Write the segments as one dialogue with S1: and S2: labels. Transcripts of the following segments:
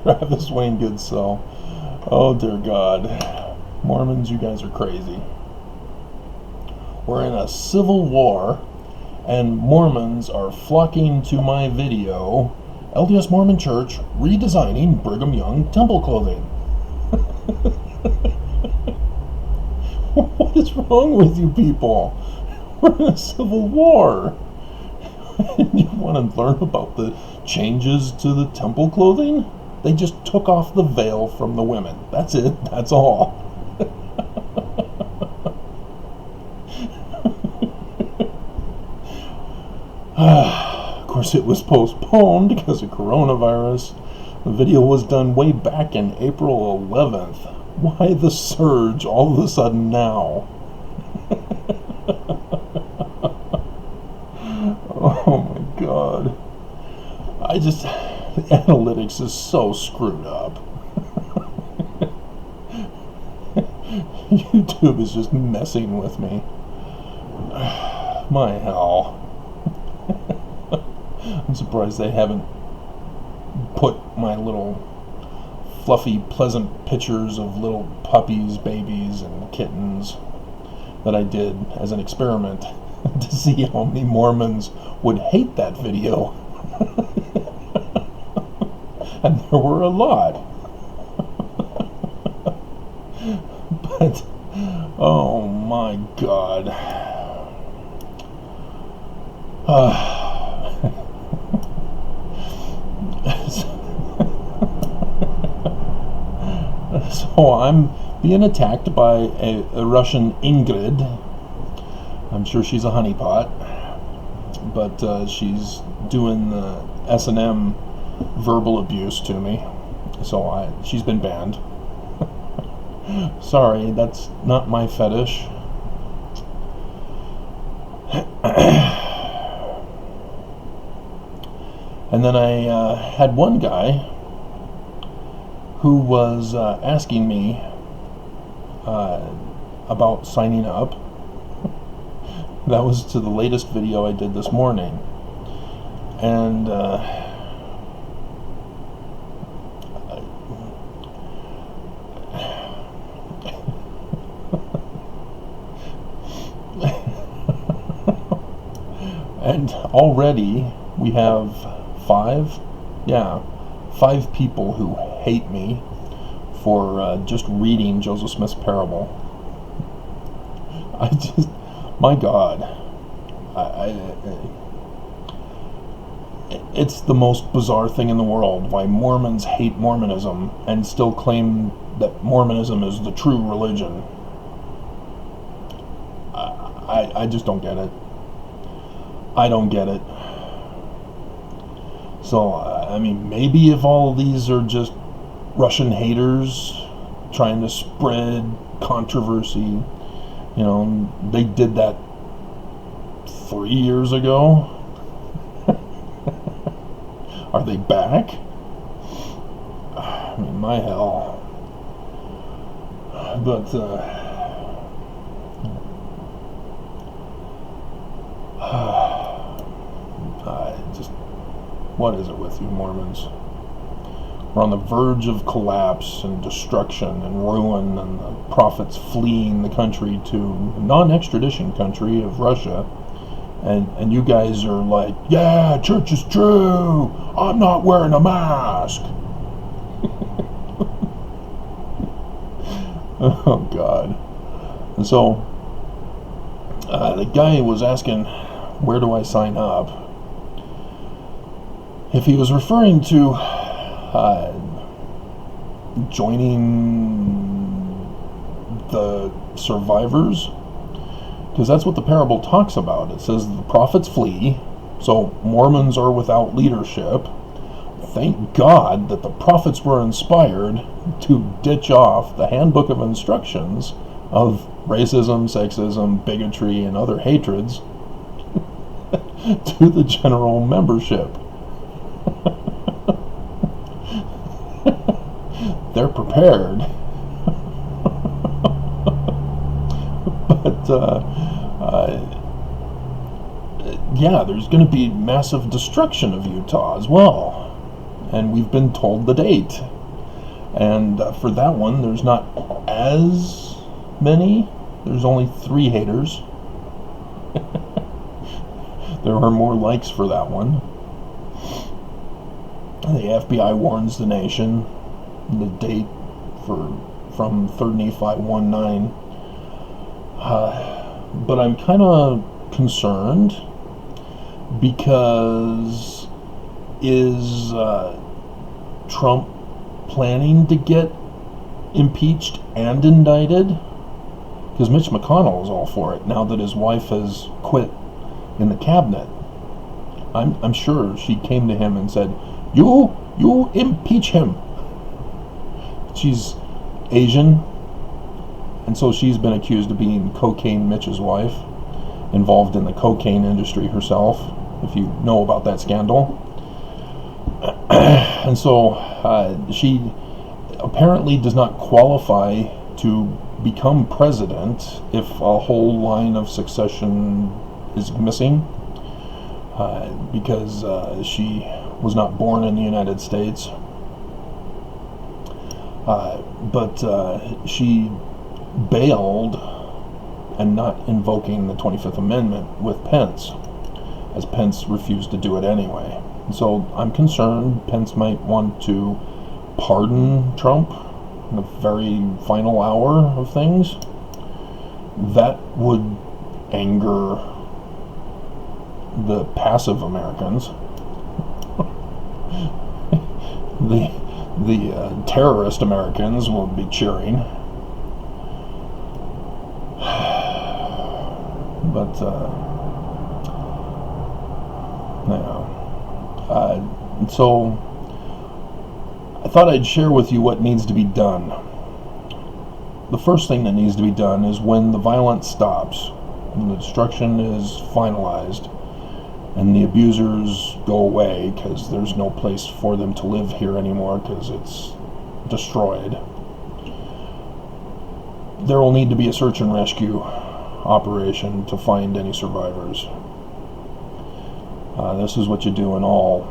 S1: Travis Wayne Goodsell. Oh dear God. Mormons, you guys are crazy. We're in a civil war, and Mormons are flocking to my video, LDS Mormon Church redesigning Brigham Young temple clothing. What is wrong with you people? We're in a civil war. And you want to learn about the changes to the temple clothing? They just took off the veil from the women. That's it. That's all. Of course, it was postponed because of coronavirus. The video was done way back in April 11th. Why the surge all of a sudden now? Oh my God. The analytics is so screwed up. YouTube is just messing with me. My hell. I'm surprised they haven't put my little fluffy, pleasant pictures of little puppies, babies, and kittens that I did as an experiment to see how many Mormons would hate that video. And there were a lot. But, oh my God. So I'm being attacked by a Russian Ingrid. I'm sure she's a honeypot, but she's doing the S&M verbal abuse to me. So she's been banned. Sorry, that's not my fetish. And then I had one guy who was asking me about signing up. That was to the latest video I did this morning. And and already we have five people who hate me for just reading Joseph Smith's parable. My God, it's the most bizarre thing in the world why Mormons hate Mormonism and still claim that Mormonism is the true religion. I just don't get it. I don't get it. So, I mean, maybe if all of these are just Russian haters trying to spread controversy, they did that 3 years ago. Are they back? I mean, my hell. But, what is it with you Mormons? We're on the verge of collapse and destruction and ruin, and the prophets fleeing the country to a non-extradition country of Russia, and you guys are like, yeah, church is true, I'm not wearing a mask. Oh God. And so the guy was asking, where do I sign up? If he was referring to joining the survivors, because that's what the parable talks about. It says the prophets flee, so Mormons are without leadership. Thank God that the prophets were inspired to ditch off the handbook of instructions of racism, sexism, bigotry, and other hatreds to the general membership. They're prepared. But yeah, there's going to be massive destruction of Utah as well. and we've been told the date. And for that one, there's not as many. There's only 3 haters. There are more likes for that one. The FBI warns the nation. The date from 3rd Nephi 1:9. But I'm kind of concerned because is Trump planning to get impeached and indicted? Because Mitch McConnell is all for it now that his wife has quit in the cabinet. I'm sure she came to him and said, You impeach him. She's Asian, and so she's been accused of being Cocaine Mitch's wife, involved in the cocaine industry herself, if you know about that scandal. And so she apparently does not qualify to become president if a whole line of succession is missing, because she was not born in the United States. But she bailed and not invoking the 25th Amendment with Pence, as Pence refused to do it anyway. And so I'm concerned Pence might want to pardon Trump in the very final hour of things. That would anger the passive Americans. The terrorist Americans will be cheering. But so I thought I'd share with you what needs to be done. The first thing that needs to be done is when the violence stops, when the destruction is finalized, and the abusers go away because there's no place for them to live here anymore because it's destroyed. There will need to be a search and rescue operation to find any survivors. This is what you do in all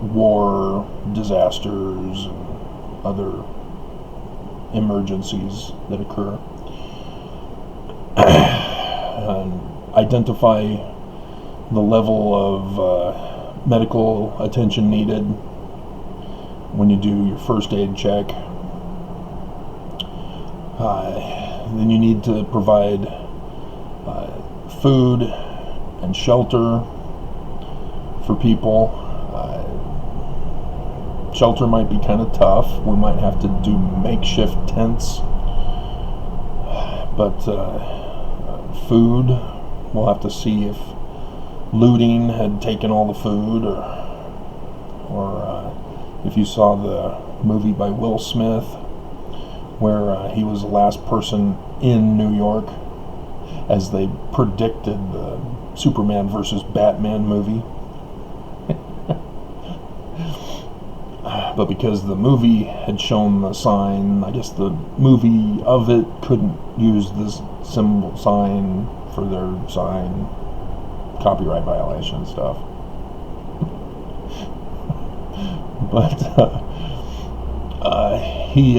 S1: war, disasters, and other emergencies that occur. Identify the level of medical attention needed when you do your first aid check. Then you need to provide food and shelter for people. Shelter might be kind of tough. We might have to do makeshift tents. But food, we'll have to see if looting had taken all the food, or if you saw the movie by Will Smith where he was the last person in New York as they predicted the Superman versus Batman movie. But because the movie had shown the sign, I guess the movie of it couldn't use this symbol sign for their sign. Copyright violation stuff. But he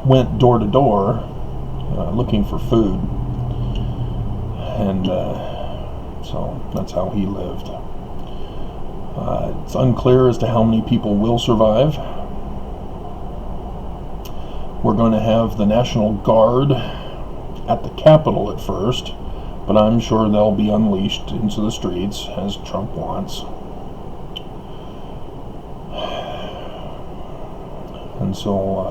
S1: went door to door looking for food, and so that's how he lived. It's unclear as to how many people will survive. We're going to have the National Guard at the Capitol at first, but I'm sure they'll be unleashed into the streets as Trump wants. And so,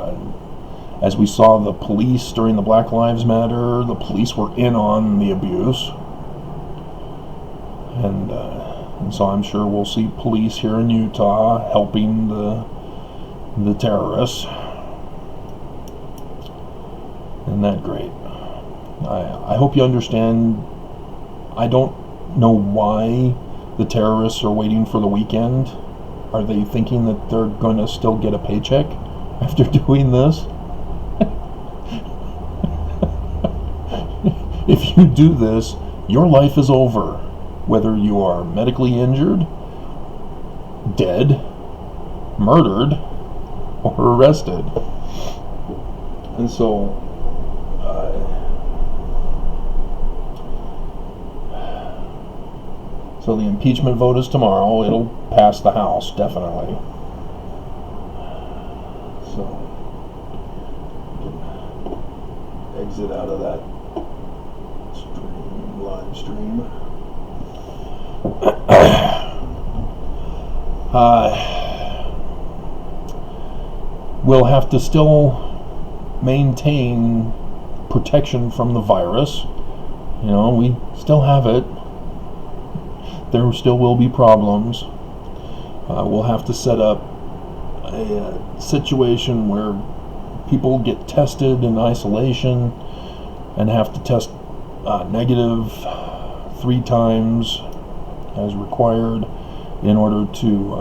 S1: as we saw the police during the Black Lives Matter, the police were in on the abuse. And so I'm sure we'll see police here in Utah helping the terrorists. Isn't that great? I hope you understand. I don't know why the terrorists are waiting for the weekend. Are they thinking that they're going to still get a paycheck after doing this? If you do this, your life is over. Whether you are medically injured, dead, murdered or arrested. And so so the impeachment vote is tomorrow. It'll pass the House, definitely. So exit out of that live stream. We'll have to still maintain protection from the virus. We still have it. There still will be problems. We'll have to set up a situation where people get tested in isolation and have to test negative 3 times as required in order to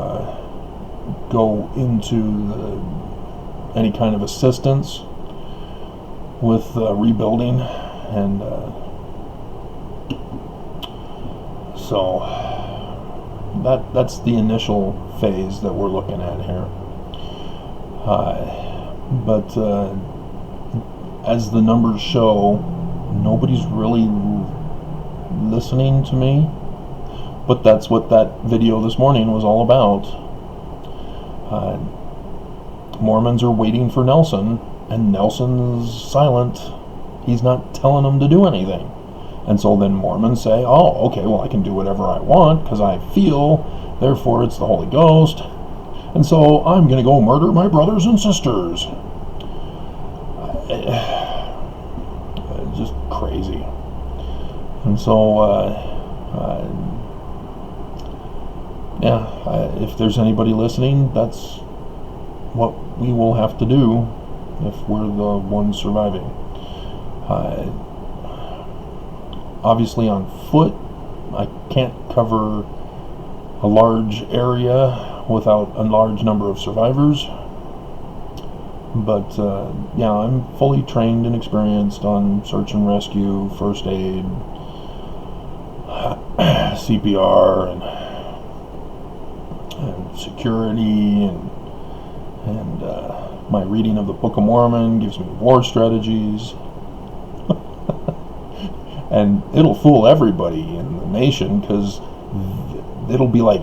S1: go into any kind of assistance with rebuilding. And so that's the initial phase that we're looking at here. But as the numbers show, nobody's really listening to me. But that's what that video this morning was all about. Mormons are waiting for Nelson, and Nelson's silent. He's not telling them to do anything. And so then Mormons say, oh, okay, well, I can do whatever I want because I feel, therefore it's the Holy Ghost. And so I'm going to go murder my brothers and sisters. Just crazy. And so, if there's anybody listening, that's what we will have to do if we're the ones surviving. Obviously on foot, I can't cover a large area without a large number of survivors. But I'm fully trained and experienced on search and rescue, first aid, CPR, and security, and my reading of the Book of Mormon gives me war strategies. And it'll fool everybody in the nation because it'll be like,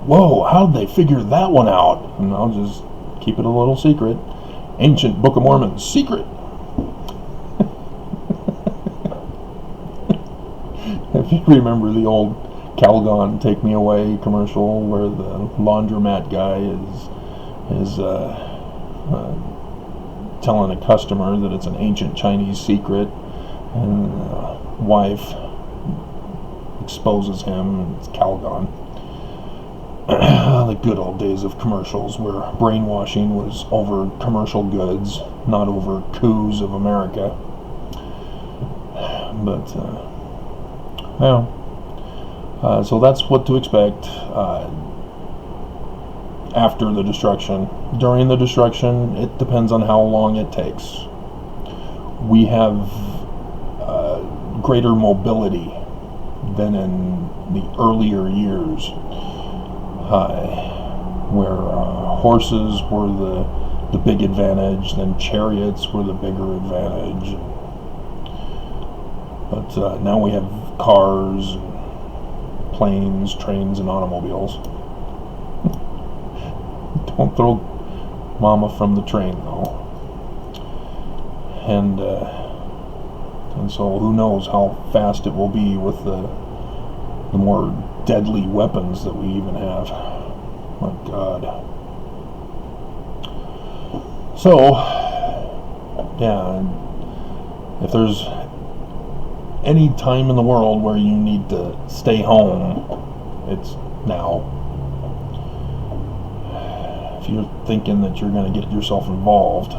S1: whoa, how'd they figure that one out? And I'll just keep it a little secret. Ancient Book of Mormon secret. If you remember the old Calgon Take Me Away commercial where the laundromat guy is telling a customer that it's an ancient Chinese secret, and wife exposes him, and it's Calgon. The good old days of commercials where brainwashing was over commercial goods, not over coups of America. But so that's what to expect after the destruction. During the destruction, it depends on how long it takes. We have greater mobility than in the earlier years, where horses were the big advantage, then chariots were the bigger advantage. But now we have cars, planes, trains, and automobiles. Don't throw mama from the train, though. And so who knows how fast it will be with the more deadly weapons that we even have. My God. So, if there's any time in the world where you need to stay home, it's now. If you're thinking that you're going to get yourself involved,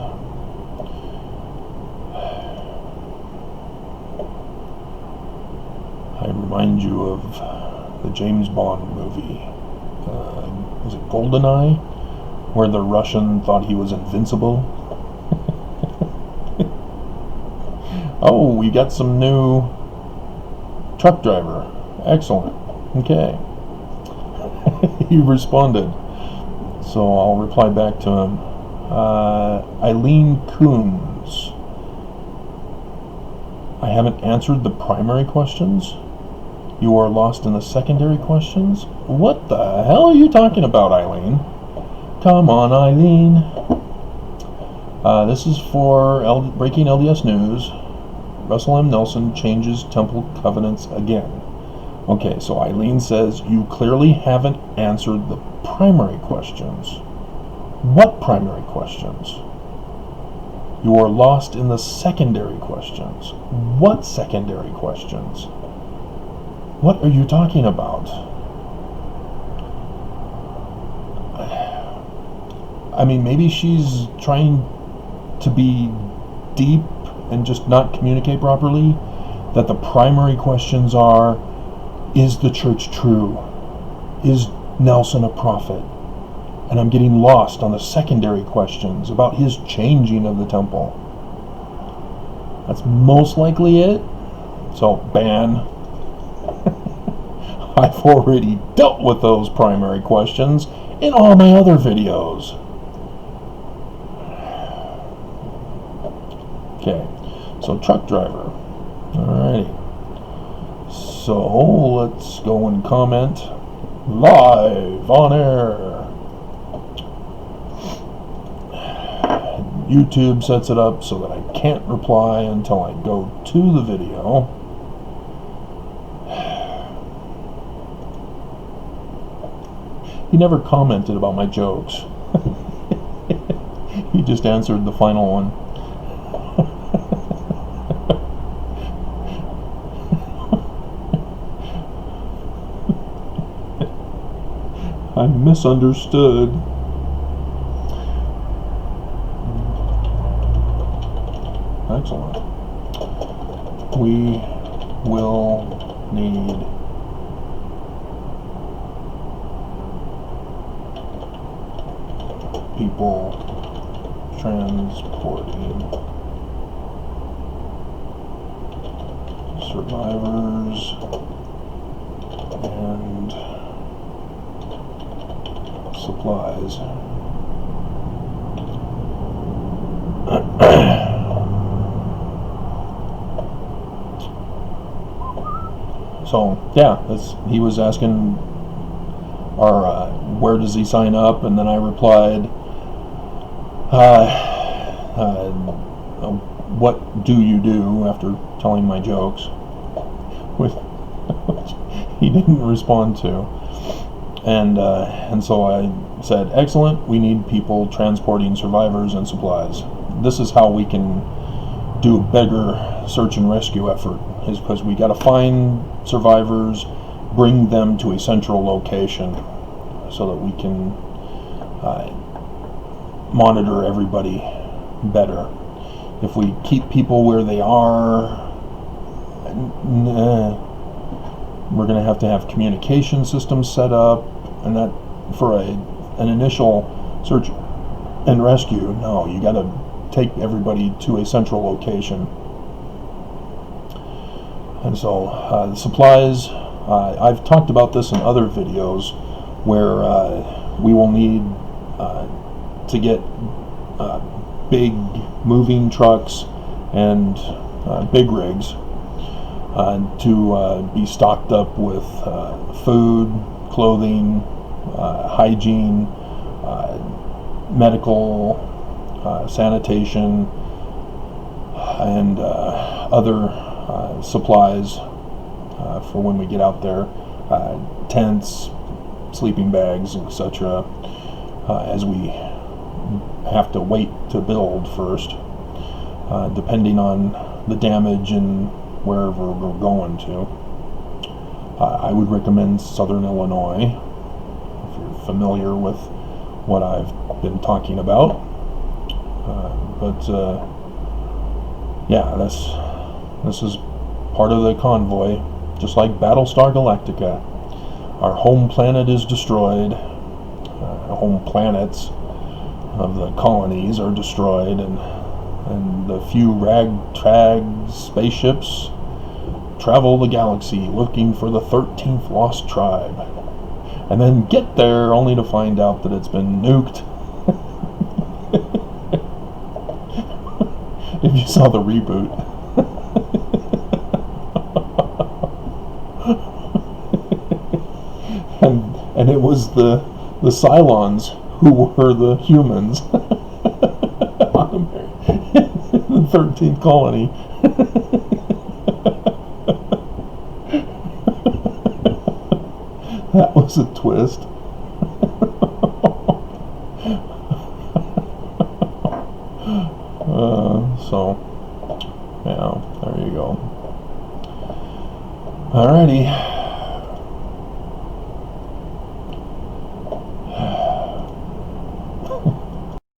S1: I remind you of the James Bond movie. Was it GoldenEye? Where the Russian thought he was invincible? Oh, we got some new truck driver. Excellent. Okay. He responded. So I'll reply back to him. Eileen Coons. I haven't answered the primary questions. You are lost in the secondary questions? What the hell are you talking about, Eileen? Come on, Eileen. This is for Breaking LDS News. Russell M. Nelson changes temple covenants again. Okay, so Eileen says, you clearly haven't answered the primary questions. What primary questions? You are lost in the secondary questions. What secondary questions? What are you talking about? I mean, maybe she's trying to be deep and just not communicate properly. That the primary questions are, is the church true? Is Nelson a prophet? And I'm getting lost on the secondary questions about his changing of the temple. That's most likely it. So, ban. I've already dealt with those primary questions in all my other videos. Okay, so truck driver. Alrighty. So let's go and comment live on air. YouTube sets it up so that I can't reply until I go to the video. He never commented about my jokes. He just answered the final one. I misunderstood. Excellent. We will need people transporting survivors and supplies. So yeah, he was asking, where does he sign up? And then I replied, what do you do, after telling my jokes, which he didn't respond to. And so I said, excellent, we need people transporting survivors and supplies. This is how we can do a bigger search and rescue effort, is because we got to find survivors, bring them to a central location so that we can monitor everybody better. If we keep people where they are, we're going to have communication systems set up, and that for an initial search and rescue, no, you got to take everybody to a central location. And so the supplies, I've talked about this in other videos, where we will need to get big moving trucks and big rigs to be stocked up with food, clothing, hygiene, medical, sanitation, and other supplies for when we get out there, tents, sleeping bags, etc., as we have to wait to build first, depending on the damage and wherever we're going to. I would recommend Southern Illinois, if you're familiar with what I've been talking about. Yeah, this is part of the convoy, just like Battlestar Galactica. Our home planet is destroyed. Home planets of the colonies are destroyed, and the few ragtag spaceships travel the galaxy looking for the 13th lost tribe. and then get there only to find out that it's been nuked. If you saw the reboot. and it was the Cylons who were the humans in the 13th colony. That was a twist. So, yeah, there you go. Alrighty.